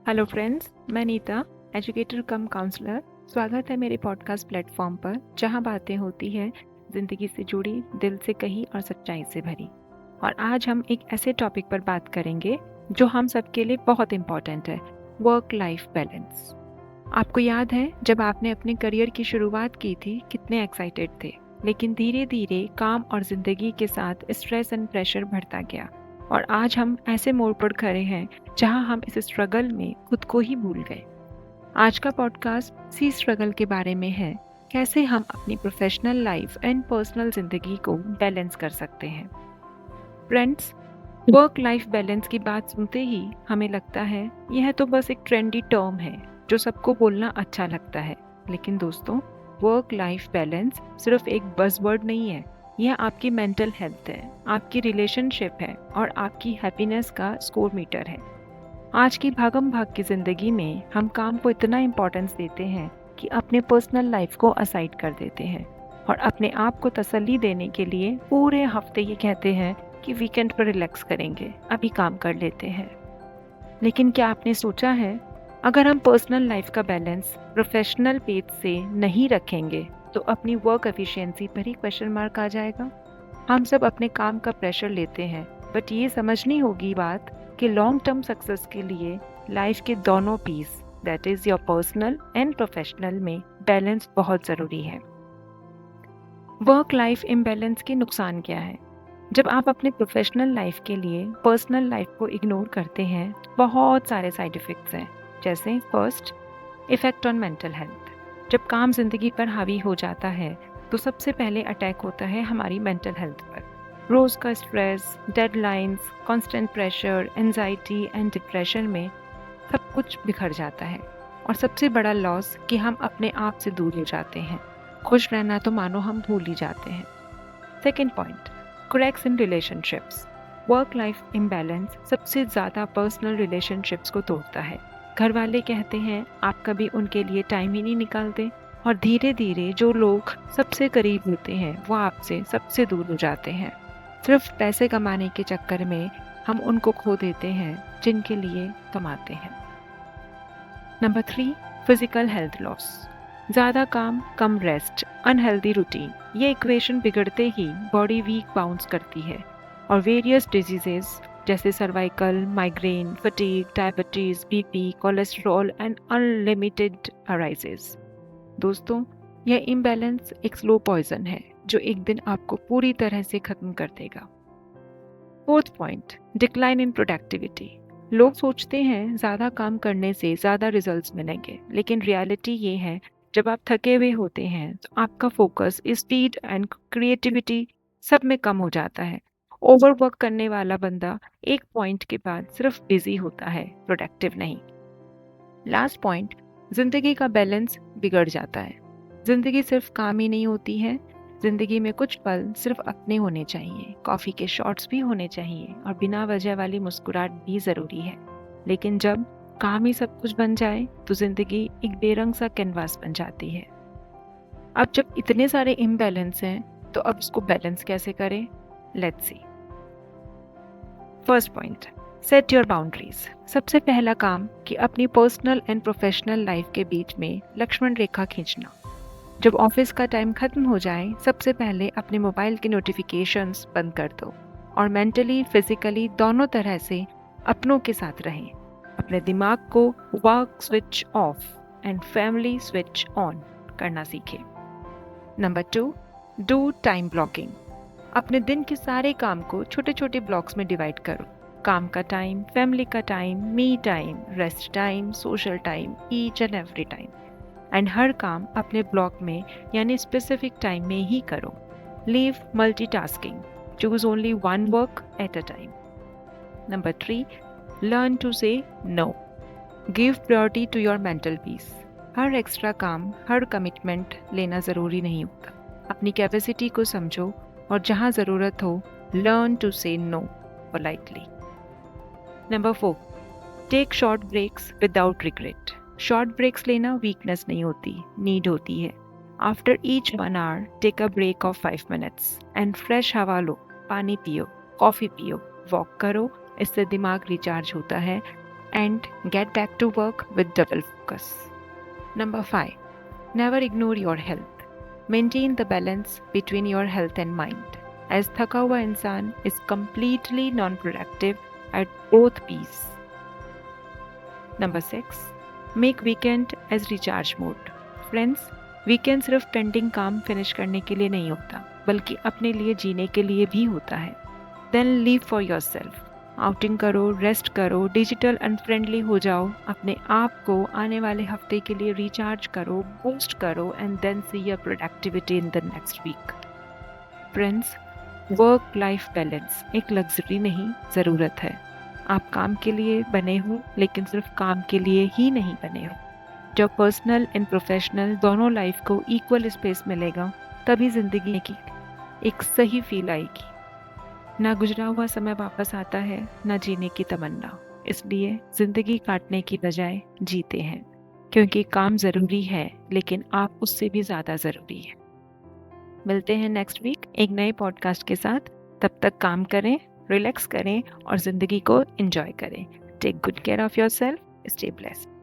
Hello friends, मैं Nita, educator कम counsellor. स्वागत है मेरे पॉडकास्ट प्लेटफॉर्म पर, जहां बातें होती है ज़िंदगी से जुड़ी, दिल से कही और सच्चाई से भरी। और आज हम एक ऐसे टॉपिक पर बात करेंगे जो हम सबके लिए बहुत इम्पॉर्टेंट है, वर्क लाइफ बैलेंस। आपको याद है जब आपने अपने करियर की शुरुआत की थी, कितने एक्साइटेड थे, लेकिन धीरे धीरे काम और ज़िंदगी के साथ स्ट्रेस एंड प्रेशर बढ़ता गया और आज हम ऐसे मोड़ पर खड़े हैं जहां हम इस स्ट्रगल में खुद को ही भूल गए। आज का पॉडकास्ट सी स्ट्रगल के बारे में है, कैसे हम अपनी प्रोफेशनल लाइफ एंड पर्सनल जिंदगी को बैलेंस कर सकते हैं। फ्रेंड्स, वर्क लाइफ बैलेंस की बात सुनते ही हमें लगता है यह तो बस एक ट्रेंडी टर्म है जो सबको बोलना अच्छा लगता है। लेकिन दोस्तों, वर्क लाइफ बैलेंस सिर्फ एक बज़वर्ड नहीं है, यह आपकी मेंटल हेल्थ है, आपकी रिलेशनशिप है और आपकी हैप्पीनेस का स्कोर मीटर है। आज की भागम भाग की ज़िंदगी में हम काम को इतना इम्पोर्टेंस देते हैं कि अपने पर्सनल लाइफ को असाइड कर देते हैं और अपने आप को तसल्ली देने के लिए पूरे हफ्ते ये कहते हैं कि वीकेंड पर रिलैक्स करेंगे, अभी काम कर लेते हैं। लेकिन क्या आपने सोचा है, अगर हम पर्सनल लाइफ का बैलेंस प्रोफेशनल पेज से नहीं रखेंगे तो अपनी वर्क एफिशिएंसी पर ही क्वेश्चन मार्क आ जाएगा। हम सब अपने काम का प्रेशर लेते हैं, बट ये समझनी होगी बात कि लॉन्ग टर्म सक्सेस के लिए लाइफ के दोनों piece, that is your personal and professional, में बैलेंस बहुत ज़रूरी है। वर्क लाइफ इम्बैलेंस के नुकसान क्या है? जब आप अपने प्रोफेशनल लाइफ के लिए पर्सनल लाइफ को इग्नोर करते हैं तो बहुत सारे साइड इफ़ेक्ट्स हैं। जैसे first, effect on mental health. जब काम जिंदगी पर हावी हो जाता है तो सबसे पहले अटैक होता है हमारी मेंटल हेल्थ पर। रोज़ का stress, deadlines, constant pressure, anxiety and depression में सब कुछ बिखर जाता है। और सबसे बड़ा लॉस कि हम अपने आप से दूर हो जाते हैं। खुश रहना तो मानो हम भूल ही जाते हैं। Second point, cracks in relationships. Work life imbalance सबसे ज़्यादा पर्सनल रिलेशनशिप्स को तोड़ता है। घर वाले कहते हैं आप कभी उनके लिए टाइम ही नहीं निकालते, और धीरे धीरे जो लोग सबसे करीब होते हैं वो आपसे सबसे दूर हो जाते हैं। सिर्फ पैसे कमाने के चक्कर में हम उनको खो देते हैं जिनके लिए कमाते हैं। Number 3, physical health loss. ज़्यादा काम, कम रेस्ट, अनहेल्दी रूटीन, ये इक्वेशन बिगड़ते ही बॉडी वीक बाउंस करती है और वेरियस डिजीजेस जैसे cervical, migraine, fatigue, diabetes, BP, cholesterol and unlimited arises. दोस्तों, यह इम्बैलेंस एक स्लो पॉइजन है जो एक दिन आपको पूरी तरह से खत्म कर देगा। Fourth point, decline in productivity. लोग सोचते हैं ज़्यादा काम करने से ज़्यादा रिजल्ट्स मिलेंगे, लेकिन रियलिटी ये है जब आप थके हुए होते हैं तो आपका फोकस, स्पीड एंड क्रिएटिविटी सब में कम हो जाता है। ओवरवर्क करने वाला बंदा एक पॉइंट के बाद सिर्फ बिजी होता है, प्रोडक्टिव नहीं। लास्ट पॉइंट, जिंदगी का बैलेंस बिगड़ जाता है। जिंदगी सिर्फ काम ही नहीं होती है, जिंदगी में कुछ पल सिर्फ अपने होने चाहिए, कॉफ़ी के शॉट्स भी होने चाहिए और बिना वजह वाली मुस्कुराहट भी ज़रूरी है। लेकिन जब काम ही सब कुछ बन जाए तो जिंदगी एक बेरंग सा कैनवास बन जाती है। अब जब इतने सारे इम्बैलेंस हैं तो अब इसको बैलेंस कैसे करें? Let's see. First point, set your boundaries. सबसे पहला काम कि अपनी पर्सनल एंड प्रोफेशनल लाइफ के बीच में लक्ष्मण रेखा खींचना। जब ऑफिस का टाइम खत्म हो जाए, सबसे पहले अपने मोबाइल के नोटिफिकेशंस बंद कर दो और मेंटली, फिजिकली दोनों तरह से अपनों के साथ रहें। अपने दिमाग को work switch off and family switch on करना सीखें। Number 2, do time blocking. अपने दिन के सारे काम को छोटे छोटे ब्लॉक्स में डिवाइड करो। काम का टाइम, फैमिली का time, me time, rest time, social time, each and every time. And हर काम अपने ब्लॉक में यानी स्पेसिफिक टाइम में ही करो। Leave multitasking, choose only one work at a time. Number 3, learn to say no. Give priority to your mental peace. हर extra काम, हर कमिटमेंट लेना ज़रूरी नहीं होता। अपनी कैपेसिटी को समझो और जहाँ ज़रूरत हो, learn to say no politely. Number 4, take short breaks without regret. Short breaks लेना वीकनेस नहीं होती, नीड होती है। After each 1 hour take a break of 5 minutes and fresh हवा लो, पानी पियो, कॉफ़ी पियो, वॉक करो। इससे दिमाग रिचार्ज होता है and get back to work with double focus. Number 5. Never ignore your health. Maintain the balance between your health and mind. As थका हुआ इंसान is completely non-productive at both peace. Number 6. Make weekend as recharge mode. Friends, weekend सिर्फ pending काम finish करने के लिए नहीं होता, बल्कि अपने लिए जीने के लिए भी होता है. Then live for yourself. Outing करो, रेस्ट करो, डिजिटल अनफ्रेंडली हो जाओ, अपने आप को आने वाले हफ्ते के लिए रिचार्ज करो, बूस्ट करो and then see your productivity in the next week. Friends, work life balance एक लग्जरी नहीं, ज़रूरत है. आप काम के लिए बने हो, लेकिन सिर्फ काम के लिए ही नहीं बने हो. जब पर्सनल एंड प्रोफेशनल दोनों लाइफ को इक्वल स्पेस मिलेगा, तभी ज़िंदगी की एक सही फील आएगी. ना गुजरा हुआ समय वापस आता है, ना जीने की तमन्ना. इसलिए ज़िंदगी काटने की बजाय जीते हैं, क्योंकि काम ज़रूरी है, लेकिन आप उससे भी ज़्यादा ज़रूरी है. मिलते हैं नेक्स्ट वीक एक नए पॉडकास्ट के साथ. तब तक काम करें, रिलैक्स करें और ज़िंदगी को एंजॉय करें. Take good care of yourself. Stay blessed.